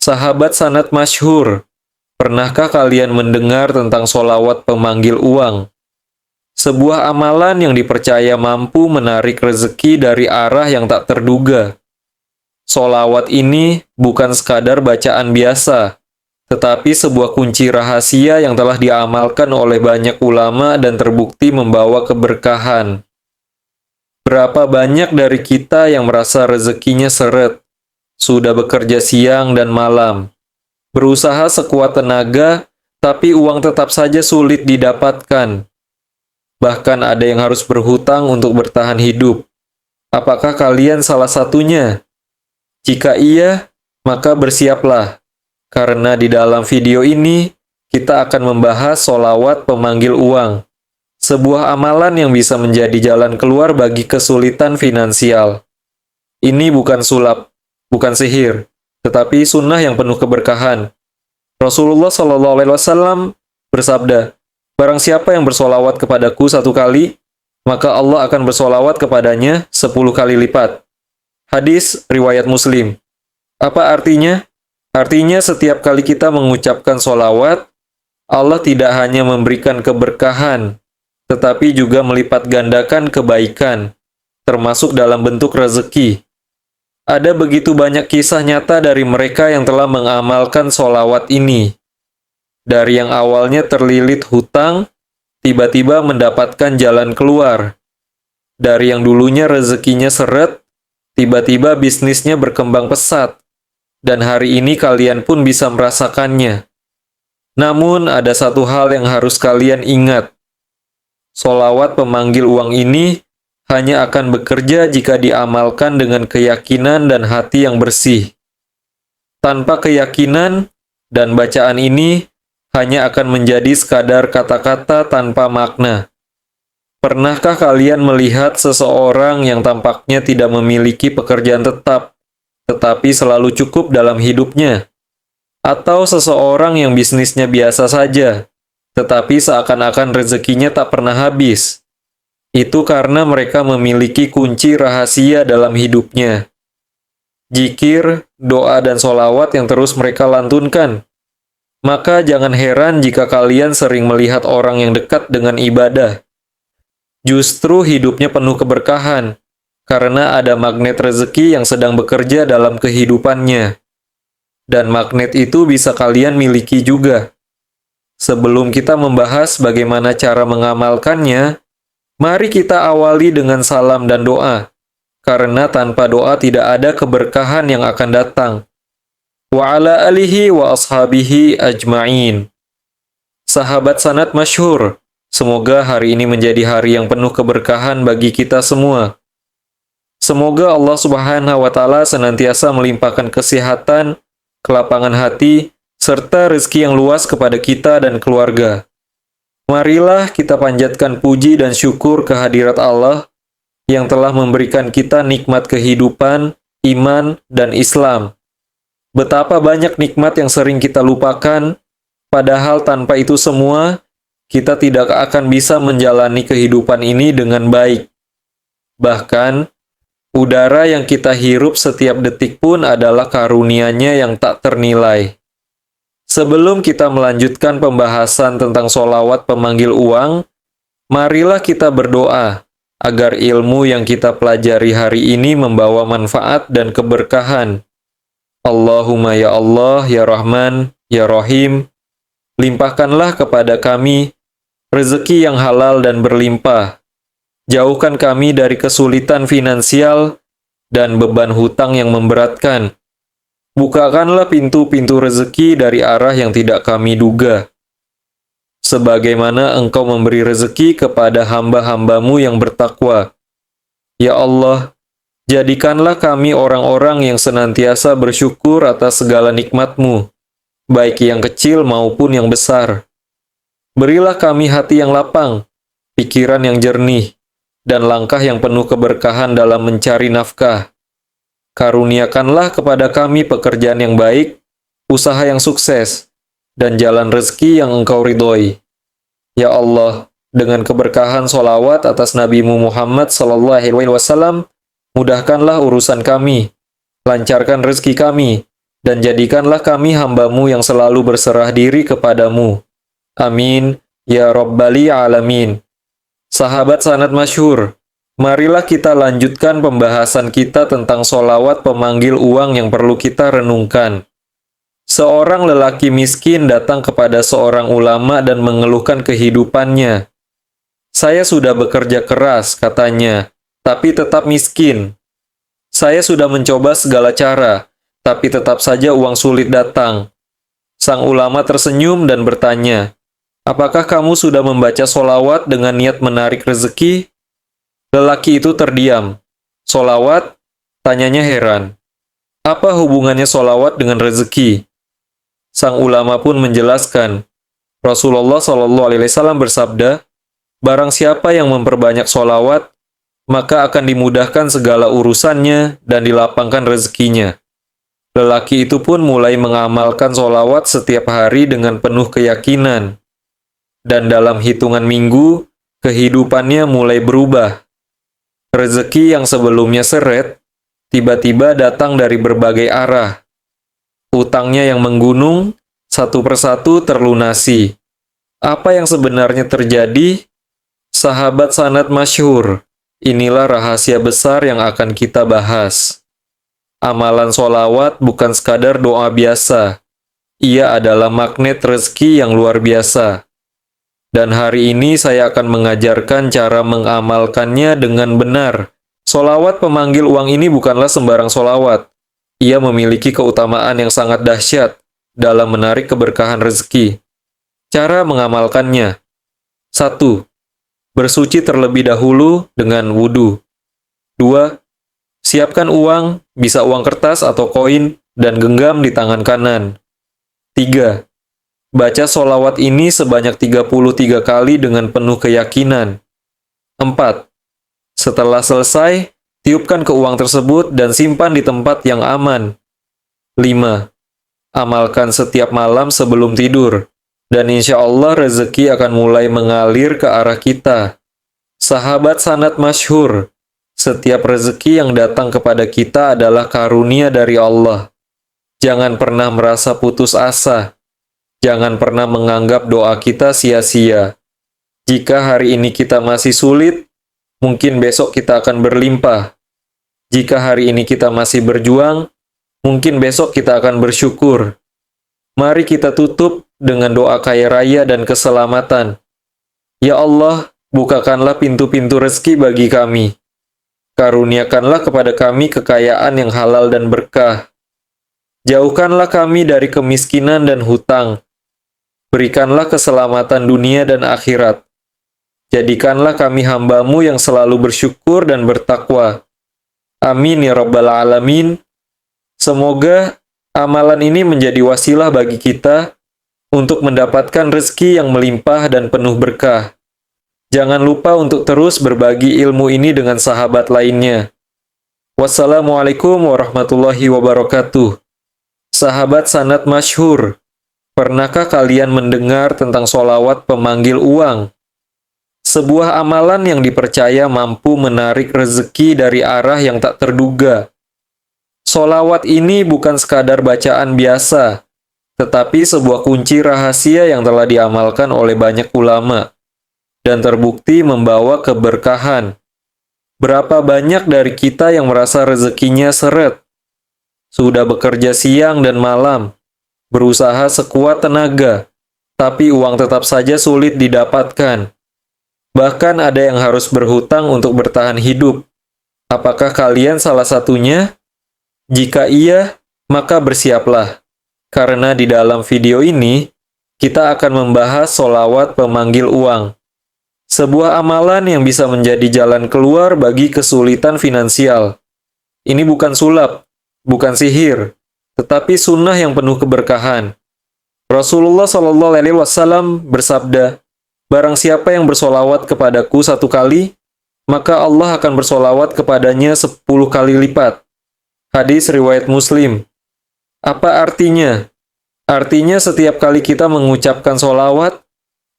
Sahabat sanad masyhur, pernahkah kalian mendengar tentang solawat pemanggil uang? Sebuah amalan yang dipercaya mampu menarik rezeki dari arah yang tak terduga. Solawat ini bukan sekadar bacaan biasa, tetapi sebuah kunci rahasia yang telah diamalkan oleh banyak ulama dan terbukti membawa keberkahan. Berapa banyak dari kita yang merasa rezekinya seret, sudah bekerja siang dan malam, berusaha sekuat tenaga, tapi uang tetap saja sulit didapatkan. Bahkan ada yang harus berhutang untuk bertahan hidup. Apakah kalian salah satunya? Jika iya, maka bersiaplah. Karena di dalam video ini, kita akan membahas solawat pemanggil uang. Sebuah amalan yang bisa menjadi jalan keluar bagi kesulitan finansial. Ini bukan sulap, bukan sihir, tetapi sunnah yang penuh keberkahan. Rasulullah SAW bersabda, "Barang siapa yang bersolawat kepadaku 1 kali, maka Allah akan bersolawat kepadanya 10 kali lipat." Hadis riwayat Muslim. Apa artinya? Artinya setiap kali kita mengucapkan solawat, Allah tidak hanya memberikan keberkahan, tetapi juga melipat gandakan kebaikan, termasuk dalam bentuk rezeki. Ada begitu banyak kisah nyata dari mereka yang telah mengamalkan solawat ini. Dari yang awalnya terlilit hutang, tiba-tiba mendapatkan jalan keluar. Dari yang dulunya rezekinya seret, tiba-tiba bisnisnya berkembang pesat. Dan hari ini kalian pun bisa merasakannya. Namun ada satu hal yang harus kalian ingat. Solawat pemanggil uang ini hanya akan bekerja jika diamalkan dengan keyakinan dan hati yang bersih. Tanpa keyakinan dan bacaan ini hanya akan menjadi sekadar kata-kata tanpa makna. Pernahkah kalian melihat seseorang yang tampaknya tidak memiliki pekerjaan tetap, tetapi selalu cukup dalam hidupnya? Atau seseorang yang bisnisnya biasa saja, tetapi seakan-akan rezekinya tak pernah habis? Itu karena mereka memiliki kunci rahasia dalam hidupnya. Zikir, doa, dan solawat yang terus mereka lantunkan. Maka jangan heran jika kalian sering melihat orang yang dekat dengan ibadah. Justru hidupnya penuh keberkahan, karena ada magnet rezeki yang sedang bekerja dalam kehidupannya. Dan magnet itu bisa kalian miliki juga. Sebelum kita membahas bagaimana cara mengamalkannya, mari kita awali dengan salam dan doa, karena tanpa doa tidak ada keberkahan yang akan datang. Wa ala alihi wa ashabihi ajma'in. Sahabat sanad masyhur, semoga hari ini menjadi hari yang penuh keberkahan bagi kita semua. Semoga Allah Subhanahu wa Ta'ala senantiasa melimpahkan kesehatan, kelapangan hati, serta rezeki yang luas kepada kita dan keluarga. Marilah kita panjatkan puji dan syukur kehadirat Allah yang telah memberikan kita nikmat kehidupan, iman, dan Islam. Betapa banyak nikmat yang sering kita lupakan, padahal tanpa itu semua, kita tidak akan bisa menjalani kehidupan ini dengan baik. Bahkan, udara yang kita hirup setiap detik pun adalah karunia-Nya yang tak ternilai. Sebelum kita melanjutkan pembahasan tentang solawat pemanggil uang, marilah kita berdoa agar ilmu yang kita pelajari hari ini membawa manfaat dan keberkahan. Allahumma ya Allah, ya Rahman, ya Rahim, limpahkanlah kepada kami rezeki yang halal dan berlimpah. Jauhkan kami dari kesulitan finansial dan beban hutang yang memberatkan. Bukakanlah pintu-pintu rezeki dari arah yang tidak kami duga. Sebagaimana Engkau memberi rezeki kepada hamba-hambamu yang bertakwa. Ya Allah, jadikanlah kami orang-orang yang senantiasa bersyukur atas segala nikmat-Mu, baik yang kecil maupun yang besar. Berilah kami hati yang lapang, pikiran yang jernih, dan langkah yang penuh keberkahan dalam mencari nafkah. Karuniakanlah kepada kami pekerjaan yang baik, usaha yang sukses, dan jalan rezeki yang Engkau ridhoi. Ya Allah, dengan keberkahan solawat atas Nabi-Mu Muhammad SAW, mudahkanlah urusan kami, lancarkan rezeki kami, dan jadikanlah kami hamba-Mu yang selalu berserah diri kepadamu. Amin, ya Rabbal Alamin. Sahabat sanad masyhur, marilah kita lanjutkan pembahasan kita tentang sholawat pemanggil uang yang perlu kita renungkan. Seorang lelaki miskin datang kepada seorang ulama dan mengeluhkan kehidupannya. Saya sudah bekerja keras, katanya, tapi tetap miskin. Saya sudah mencoba segala cara, tapi tetap saja uang sulit datang. Sang ulama tersenyum dan bertanya, apakah kamu sudah membaca sholawat dengan niat menarik rezeki? Lelaki itu terdiam. Sholawat? Tanyanya heran. Apa hubungannya sholawat dengan rezeki? Sang ulama pun menjelaskan. Rasulullah SAW bersabda, barang siapa yang memperbanyak sholawat, maka akan dimudahkan segala urusannya dan dilapangkan rezekinya. Lelaki itu pun mulai mengamalkan sholawat setiap hari dengan penuh keyakinan. Dan dalam hitungan minggu, kehidupannya mulai berubah. Rezeki yang sebelumnya seret, tiba-tiba datang dari berbagai arah. Utangnya yang menggunung, satu persatu terlunasi. Apa yang sebenarnya terjadi? Sahabat sanad masyhur, inilah rahasia besar yang akan kita bahas. Amalan sholawat bukan sekadar doa biasa. Ia adalah magnet rezeki yang luar biasa. Dan hari ini saya akan mengajarkan cara mengamalkannya dengan benar. Sholawat pemanggil uang ini bukanlah sembarang sholawat. Ia memiliki keutamaan yang sangat dahsyat dalam menarik keberkahan rezeki. Cara mengamalkannya. 1. Bersuci terlebih dahulu dengan wudu. 2. Siapkan uang, bisa uang kertas atau koin, dan genggam di tangan kanan. 3. Baca sholawat ini sebanyak 33 kali dengan penuh keyakinan. 4. Setelah selesai, tiupkan ke uang tersebut dan simpan di tempat yang aman. 5. Amalkan setiap malam sebelum tidur, dan insya Allah rezeki akan mulai mengalir ke arah kita. Sahabat sanad masyhur, setiap rezeki yang datang kepada kita adalah karunia dari Allah. Jangan pernah merasa putus asa. Jangan pernah menganggap doa kita sia-sia. Jika hari ini kita masih sulit, mungkin besok kita akan berlimpah. Jika hari ini kita masih berjuang, mungkin besok kita akan bersyukur. Mari kita tutup dengan doa kaya raya dan keselamatan. Ya Allah, bukakanlah pintu-pintu rezeki bagi kami. Karuniakanlah kepada kami kekayaan yang halal dan berkah. Jauhkanlah kami dari kemiskinan dan hutang. Berikanlah keselamatan dunia dan akhirat. Jadikanlah kami hamba-Mu yang selalu bersyukur dan bertakwa. Amin ya Rabbal Alamin. Semoga amalan ini menjadi wasilah bagi kita untuk mendapatkan rezeki yang melimpah dan penuh berkah. Jangan lupa untuk terus berbagi ilmu ini dengan sahabat lainnya. Wassalamualaikum warahmatullahi wabarakatuh. Sahabat sanad masyhur, pernahkah kalian mendengar tentang sholawat pemanggil uang? Sebuah amalan yang dipercaya mampu menarik rezeki dari arah yang tak terduga. Sholawat ini bukan sekadar bacaan biasa, tetapi sebuah kunci rahasia yang telah diamalkan oleh banyak ulama, dan terbukti membawa keberkahan. Berapa banyak dari kita yang merasa rezekinya seret? Sudah bekerja siang dan malam, berusaha sekuat tenaga, tapi uang tetap saja sulit didapatkan. Bahkan ada yang harus berhutang untuk bertahan hidup. Apakah kalian salah satunya? Jika iya, maka bersiaplah. Karena di dalam video ini, kita akan membahas sholawat pemanggil uang. Sebuah amalan yang bisa menjadi jalan keluar bagi kesulitan finansial. Ini bukan sulap, bukan sihir, tetapi sunnah yang penuh keberkahan. Rasulullah SAW bersabda, barang siapa yang bersolawat kepadaku 1 kali, maka Allah akan bersolawat kepadanya 10 kali lipat. Hadis riwayat Muslim. Apa artinya? Artinya setiap kali kita mengucapkan solawat,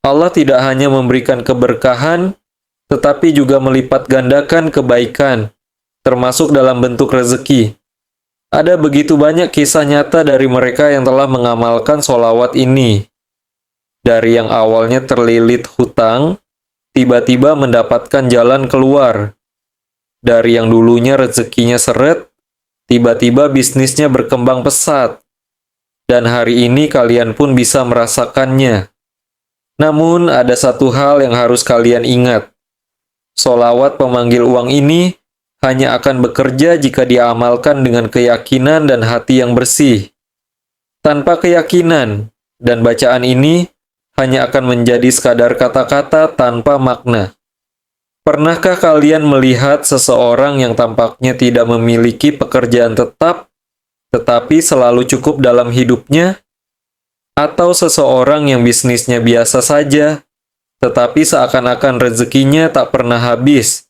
Allah tidak hanya memberikan keberkahan, tetapi juga melipat gandakan kebaikan, termasuk dalam bentuk rezeki. Ada begitu banyak kisah nyata dari mereka yang telah mengamalkan sholawat ini. Dari yang awalnya terlilit hutang, tiba-tiba mendapatkan jalan keluar. Dari yang dulunya rezekinya seret, tiba-tiba bisnisnya berkembang pesat. Dan hari ini kalian pun bisa merasakannya. Namun ada satu hal yang harus kalian ingat. Sholawat pemanggil uang ini hanya akan bekerja jika diamalkan dengan keyakinan dan hati yang bersih. Tanpa keyakinan dan bacaan ini hanya akan menjadi sekadar kata-kata tanpa makna. Pernahkah kalian melihat seseorang yang tampaknya tidak memiliki pekerjaan tetap, tetapi selalu cukup dalam hidupnya? Atau seseorang yang bisnisnya biasa saja, tetapi seakan-akan rezekinya tak pernah habis?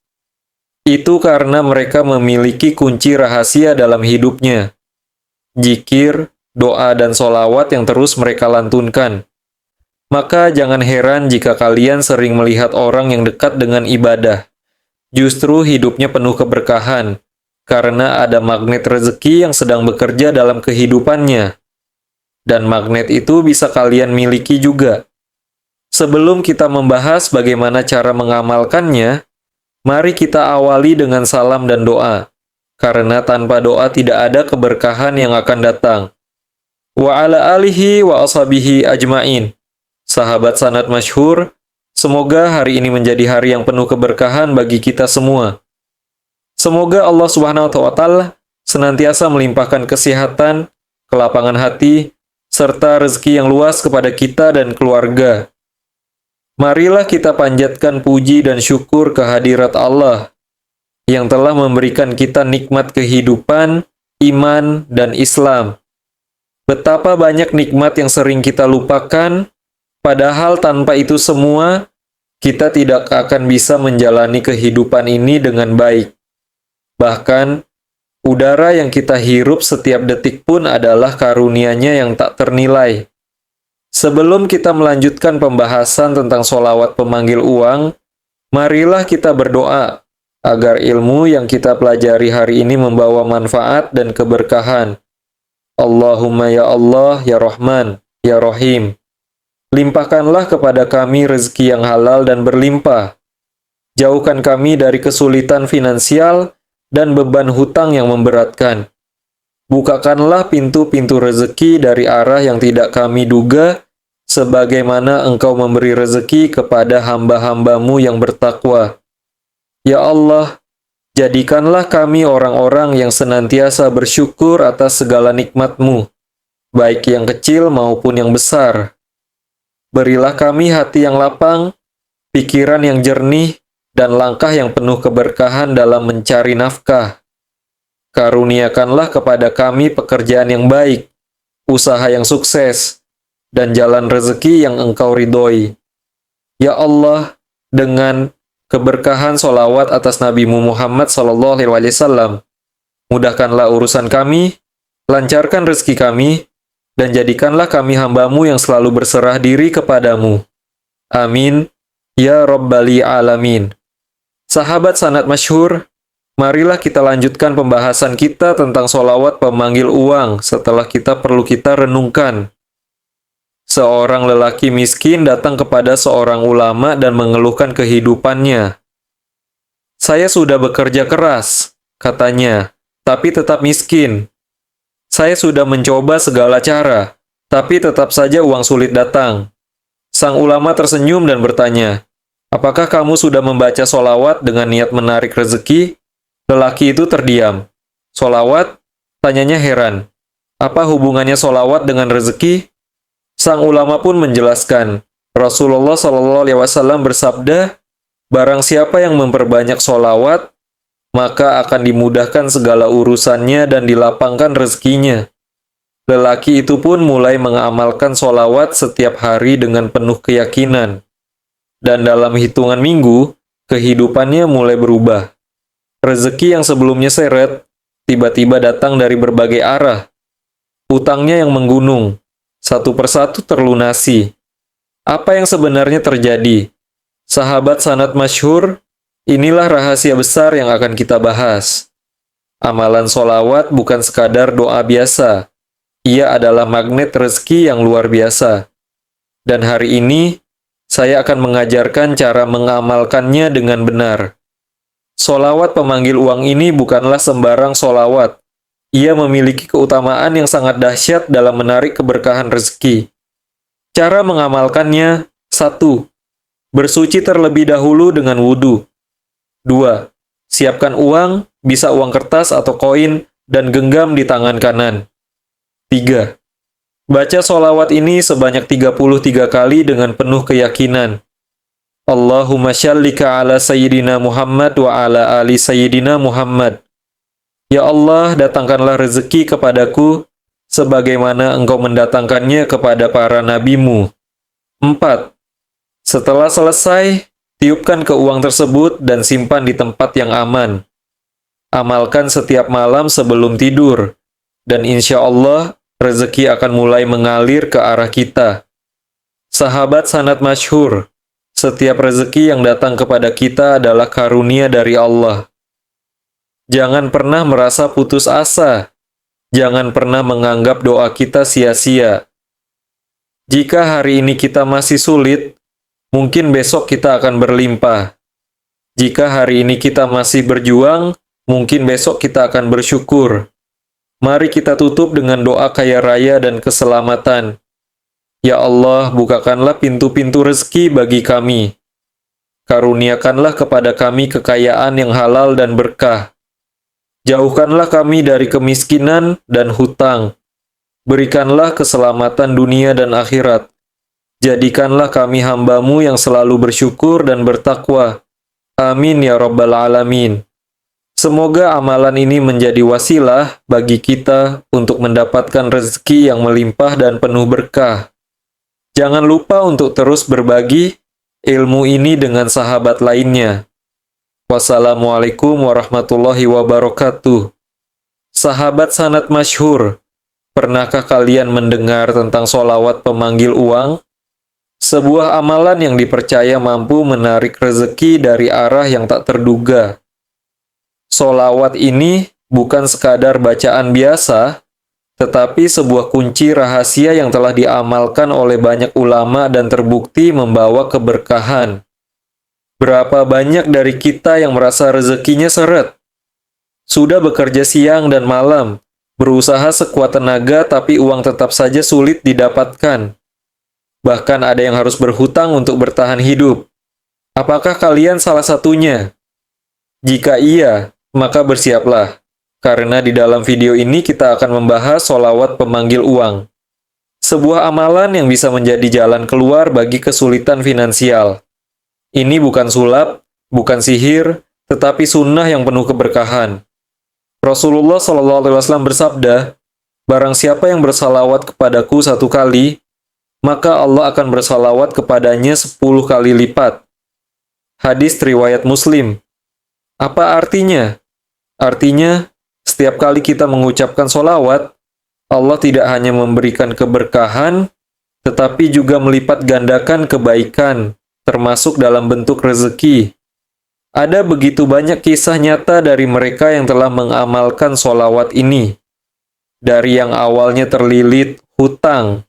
Itu karena mereka memiliki kunci rahasia dalam hidupnya. Zikir, doa, dan sholawat yang terus mereka lantunkan. Maka jangan heran jika kalian sering melihat orang yang dekat dengan ibadah. Justru hidupnya penuh keberkahan, karena ada magnet rezeki yang sedang bekerja dalam kehidupannya. Dan magnet itu bisa kalian miliki juga. Sebelum kita membahas bagaimana cara mengamalkannya, mari kita awali dengan salam dan doa, karena tanpa doa tidak ada keberkahan yang akan datang. Wa ala alihi wa ashabihi ajmain. Sahabat sanad masyhur, semoga hari ini menjadi hari yang penuh keberkahan bagi kita semua. Semoga Allah Subhanahu wa Ta'ala senantiasa melimpahkan kesehatan, kelapangan hati, serta rezeki yang luas kepada kita dan keluarga. Marilah kita panjatkan puji dan syukur kehadirat Allah yang telah memberikan kita nikmat kehidupan, iman, dan Islam. Betapa banyak nikmat yang sering kita lupakan, padahal tanpa itu semua, kita tidak akan bisa menjalani kehidupan ini dengan baik. Bahkan, udara yang kita hirup setiap detik pun adalah karunia-Nya yang tak ternilai. Sebelum kita melanjutkan pembahasan tentang sholawat pemanggil uang, marilah kita berdoa agar ilmu yang kita pelajari hari ini membawa manfaat dan keberkahan. Allahumma ya Allah, ya Rahman, ya Rahim. Limpahkanlah kepada kami rezeki yang halal dan berlimpah. Jauhkan kami dari kesulitan finansial dan beban hutang yang memberatkan. Bukakanlah pintu-pintu rezeki dari arah yang tidak kami duga, sebagaimana Engkau memberi rezeki kepada hamba-hambamu yang bertakwa. Ya Allah, jadikanlah kami orang-orang yang senantiasa bersyukur atas segala nikmat-Mu, baik yang kecil maupun yang besar. Berilah kami hati yang lapang, pikiran yang jernih, dan langkah yang penuh keberkahan dalam mencari nafkah. Karuniakanlah kepada kami pekerjaan yang baik, usaha yang sukses, dan jalan rezeki yang Engkau ridhoi. Ya Allah, dengan keberkahan sholawat atas Nabi Muhammad SAW, mudahkanlah urusan kami, lancarkan rezeki kami, dan jadikanlah kami hamba-Mu yang selalu berserah diri kepadamu. Amin. Ya Rabbal Alamin. Sahabat sanad masyhur, marilah kita lanjutkan pembahasan kita tentang sholawat pemanggil uang setelah kita renungkan. Seorang lelaki miskin datang kepada seorang ulama dan mengeluhkan kehidupannya. Saya sudah bekerja keras, katanya, tapi tetap miskin. Saya sudah mencoba segala cara, tapi tetap saja uang sulit datang. Sang ulama tersenyum dan bertanya, apakah kamu sudah membaca sholawat dengan niat menarik rezeki? Lelaki itu terdiam. Sholawat? Tanyanya heran. Apa hubungannya sholawat dengan rezeki? Sang ulama pun menjelaskan, Rasulullah SAW bersabda, barang siapa yang memperbanyak sholawat, maka akan dimudahkan segala urusannya dan dilapangkan rezekinya. Lelaki itu pun mulai mengamalkan sholawat setiap hari dengan penuh keyakinan. Dan dalam hitungan minggu, kehidupannya mulai berubah. Rezeki yang sebelumnya seret, tiba-tiba datang dari berbagai arah. Utangnya yang menggunung, satu persatu terlunasi. Apa yang sebenarnya terjadi? Sahabat sanad masyhur, inilah rahasia besar yang akan kita bahas. Amalan solawat bukan sekadar doa biasa. Ia adalah magnet rezeki yang luar biasa. Dan hari ini, saya akan mengajarkan cara mengamalkannya dengan benar. Solawat pemanggil uang ini bukanlah sembarang solawat. Ia memiliki keutamaan yang sangat dahsyat dalam menarik keberkahan rezeki. Cara mengamalkannya: 1. Bersuci terlebih dahulu dengan wudhu. 2. Siapkan uang, bisa uang kertas atau koin, dan genggam di tangan kanan. 3. Baca solawat ini sebanyak 33 kali dengan penuh keyakinan. Allahumma syallika ala Sayyidina Muhammad wa ala ali Sayyidina Muhammad. Ya Allah, datangkanlah rezeki kepadaku, sebagaimana Engkau mendatangkannya kepada para nabimu. 4. Setelah selesai, tiupkan ke uang tersebut dan simpan di tempat yang aman. Amalkan setiap malam sebelum tidur, dan insya Allah, rezeki akan mulai mengalir ke arah kita. Sahabat sanad masyhur, setiap rezeki yang datang kepada kita adalah karunia dari Allah. Jangan pernah merasa putus asa. Jangan pernah menganggap doa kita sia-sia. Jika hari ini kita masih sulit, mungkin besok kita akan berlimpah. Jika hari ini kita masih berjuang, mungkin besok kita akan bersyukur. Mari kita tutup dengan doa kaya raya dan keselamatan. Ya Allah, bukakanlah pintu-pintu rezeki bagi kami. Karuniakanlah kepada kami kekayaan yang halal dan berkah. Jauhkanlah kami dari kemiskinan dan hutang. Berikanlah keselamatan dunia dan akhirat. Jadikanlah kami hamba-Mu yang selalu bersyukur dan bertakwa. Amin ya Rabbal Alamin. Semoga amalan ini menjadi wasilah bagi kita untuk mendapatkan rezeki yang melimpah dan penuh berkah. Jangan lupa untuk terus berbagi ilmu ini dengan sahabat lainnya. Wassalamualaikum warahmatullahi wabarakatuh. Sahabat sanad masyhur, pernahkah kalian mendengar tentang solawat pemanggil uang? Sebuah amalan yang dipercaya mampu menarik rezeki dari arah yang tak terduga. Solawat ini bukan sekadar bacaan biasa, tetapi sebuah kunci rahasia yang telah diamalkan oleh banyak ulama dan terbukti membawa keberkahan. Berapa banyak dari kita yang merasa rezekinya seret? Sudah bekerja siang dan malam, berusaha sekuat tenaga tapi uang tetap saja sulit didapatkan. Bahkan ada yang harus berhutang untuk bertahan hidup. Apakah kalian salah satunya? Jika iya, maka bersiaplah. Karena di dalam video ini kita akan membahas solawat pemanggil uang. Sebuah amalan yang bisa menjadi jalan keluar bagi kesulitan finansial. Ini bukan sulap, bukan sihir, tetapi sunnah yang penuh keberkahan. Rasulullah SAW bersabda, "Barang siapa yang bersalawat kepadaku 1 kali, maka Allah akan bersalawat kepadanya 10 kali lipat." Hadis riwayat Muslim. Apa artinya? Artinya, setiap kali kita mengucapkan solawat, Allah tidak hanya memberikan keberkahan, tetapi juga melipat gandakan kebaikan, termasuk dalam bentuk rezeki. Ada begitu banyak kisah nyata dari mereka yang telah mengamalkan solawat ini. Dari yang awalnya terlilit hutang,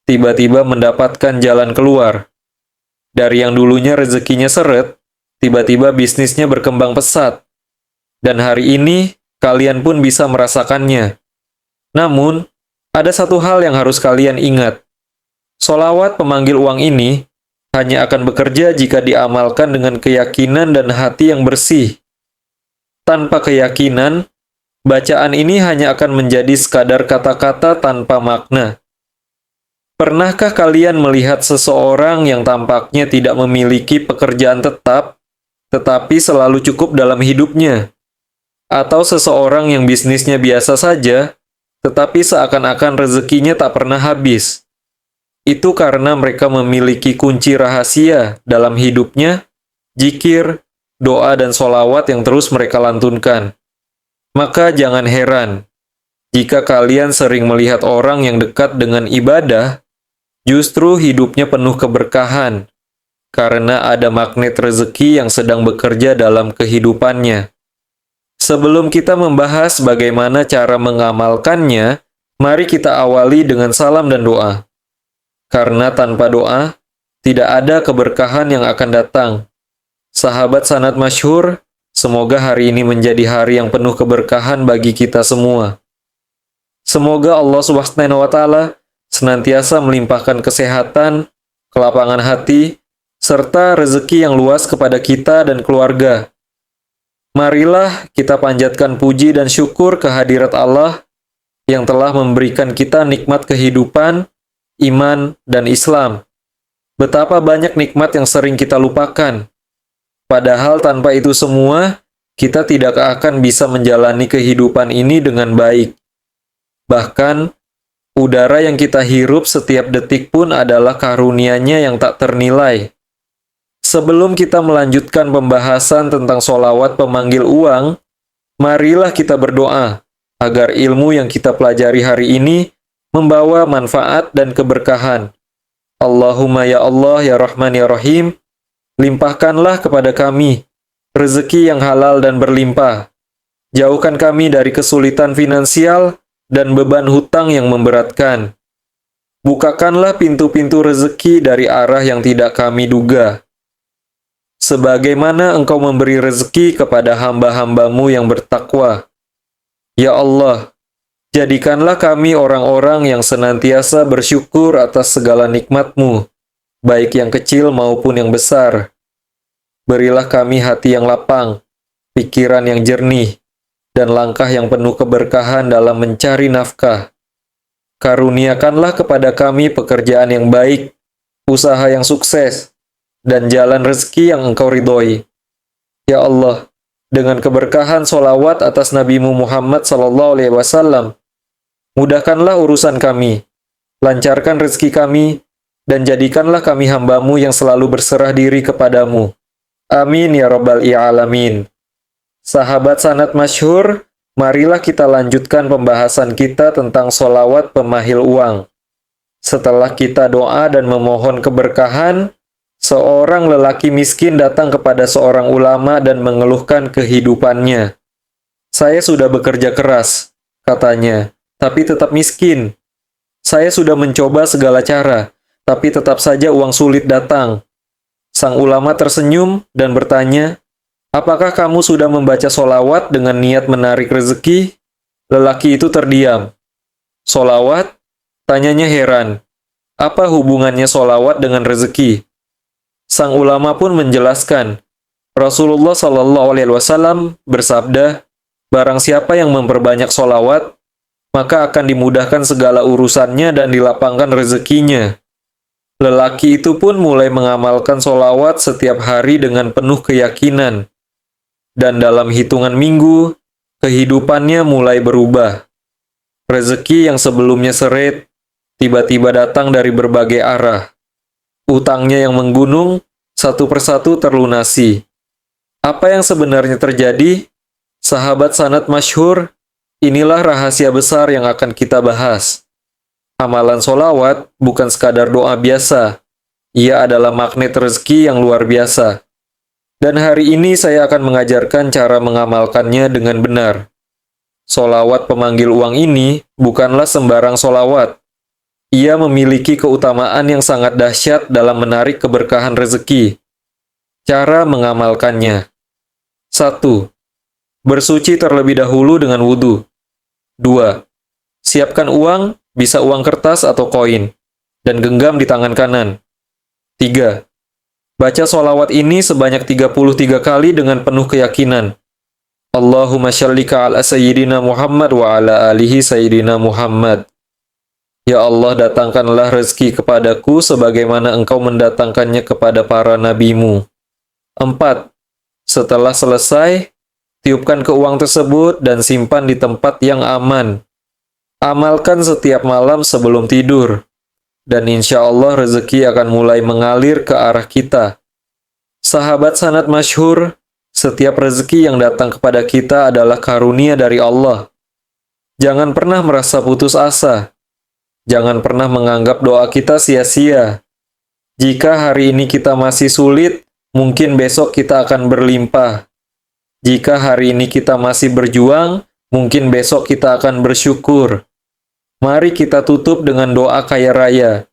tiba-tiba mendapatkan jalan keluar. Dari yang dulunya rezekinya seret, tiba-tiba bisnisnya berkembang pesat. Dan hari ini, kalian pun bisa merasakannya. Namun, ada satu hal yang harus kalian ingat. Solawat pemanggil uang ini hanya akan bekerja jika diamalkan dengan keyakinan dan hati yang bersih. Tanpa keyakinan, bacaan ini hanya akan menjadi sekadar kata-kata tanpa makna. Pernahkah kalian melihat seseorang yang tampaknya tidak memiliki pekerjaan tetap, tetapi selalu cukup dalam hidupnya? Atau seseorang yang bisnisnya biasa saja, tetapi seakan-akan rezekinya tak pernah habis? Itu karena mereka memiliki kunci rahasia dalam hidupnya, zikir, doa, dan solawat yang terus mereka lantunkan. Maka jangan heran, jika kalian sering melihat orang yang dekat dengan ibadah, justru hidupnya penuh keberkahan, karena ada magnet rezeki yang sedang bekerja dalam kehidupannya. Sebelum kita membahas bagaimana cara mengamalkannya, mari kita awali dengan salam dan doa. Karena tanpa doa, tidak ada keberkahan yang akan datang. Sahabat sanad masyhur, semoga hari ini menjadi hari yang penuh keberkahan bagi kita semua. Semoga Allah Subhanahu wa Ta'ala senantiasa melimpahkan kesehatan, kelapangan hati, serta rezeki yang luas kepada kita dan keluarga. Marilah kita panjatkan puji dan syukur kehadirat Allah yang telah memberikan kita nikmat kehidupan, iman, dan Islam. Betapa banyak nikmat yang sering kita lupakan. Padahal tanpa itu semua, kita tidak akan bisa menjalani kehidupan ini dengan baik. Bahkan, udara yang kita hirup setiap detik pun adalah karunia-Nya yang tak ternilai. Sebelum kita melanjutkan pembahasan tentang sholawat pemanggil uang, marilah kita berdoa agar ilmu yang kita pelajari hari ini membawa manfaat dan keberkahan. Allahumma ya Allah ya Rahman ya Rahim, limpahkanlah kepada kami rezeki yang halal dan berlimpah. Jauhkan kami dari kesulitan finansial dan beban hutang yang memberatkan. Bukakanlah pintu-pintu rezeki dari arah yang tidak kami duga. Sebagaimana Engkau memberi rezeki kepada hamba-hambamu yang bertakwa. Ya Allah, jadikanlah kami orang-orang yang senantiasa bersyukur atas segala nikmat-Mu, baik yang kecil maupun yang besar. Berilah kami hati yang lapang, pikiran yang jernih, dan langkah yang penuh keberkahan dalam mencari nafkah. Karuniakanlah kepada kami pekerjaan yang baik, usaha yang sukses, dan jalan rezeki yang Engkau ridhoi. Ya Allah, dengan keberkahan sholawat atas Nabi Muhammad SAW, mudahkanlah urusan kami, lancarkan rezeki kami, dan jadikanlah kami hamba-Mu yang selalu berserah diri kepadamu. Amin ya Rabbal Alamin. Sahabat sanad masyhur, marilah kita lanjutkan pembahasan kita tentang sholawat pemahil uang. Setelah kita doa dan memohon keberkahan, seorang lelaki miskin datang kepada seorang ulama dan mengeluhkan kehidupannya. Saya sudah bekerja keras, katanya, tapi tetap miskin. Saya sudah mencoba segala cara, tapi tetap saja uang sulit datang. Sang ulama tersenyum dan bertanya, apakah kamu sudah membaca solawat dengan niat menarik rezeki? Lelaki itu terdiam. Solawat? Tanyanya heran. Apa hubungannya solawat dengan rezeki? Sang ulama pun menjelaskan, Rasulullah SAW bersabda, barang siapa yang memperbanyak solawat, maka akan dimudahkan segala urusannya dan dilapangkan rezekinya. Lelaki itu pun mulai mengamalkan solawat setiap hari dengan penuh keyakinan. Dan dalam hitungan minggu, kehidupannya mulai berubah. Rezeki yang sebelumnya seret, tiba-tiba datang dari berbagai arah. Utangnya yang menggunung, satu persatu terlunasi. Apa yang sebenarnya terjadi? Sahabat sanad masyhur, inilah rahasia besar yang akan kita bahas. Amalan solawat bukan sekadar doa biasa. Ia adalah magnet rezeki yang luar biasa. Dan hari ini saya akan mengajarkan cara mengamalkannya dengan benar. Solawat pemanggil uang ini bukanlah sembarang solawat. Ia memiliki keutamaan yang sangat dahsyat dalam menarik keberkahan rezeki. Cara mengamalkannya. 1. Bersuci terlebih dahulu dengan wudhu. 2. Siapkan uang, bisa uang kertas atau koin, dan genggam di tangan kanan. 3. Baca solawat ini sebanyak 33 kali dengan penuh keyakinan. Allahumma sholli ala sayyidina Muhammad wa ala alihi sayyidina Muhammad. Ya Allah, datangkanlah rezeki kepadaku sebagaimana Engkau mendatangkannya kepada para nabimu. 4. Setelah selesai, tiupkan ke uang tersebut dan simpan di tempat yang aman. Amalkan setiap malam sebelum tidur. Dan insya Allah rezeki akan mulai mengalir ke arah kita. Sahabat sanad masyhur, setiap rezeki yang datang kepada kita adalah karunia dari Allah. Jangan pernah merasa putus asa. Jangan pernah menganggap doa kita sia-sia. Jika hari ini kita masih sulit, mungkin besok kita akan berlimpah. Jika hari ini kita masih berjuang, mungkin besok kita akan bersyukur. Mari kita tutup dengan doa kaya raya.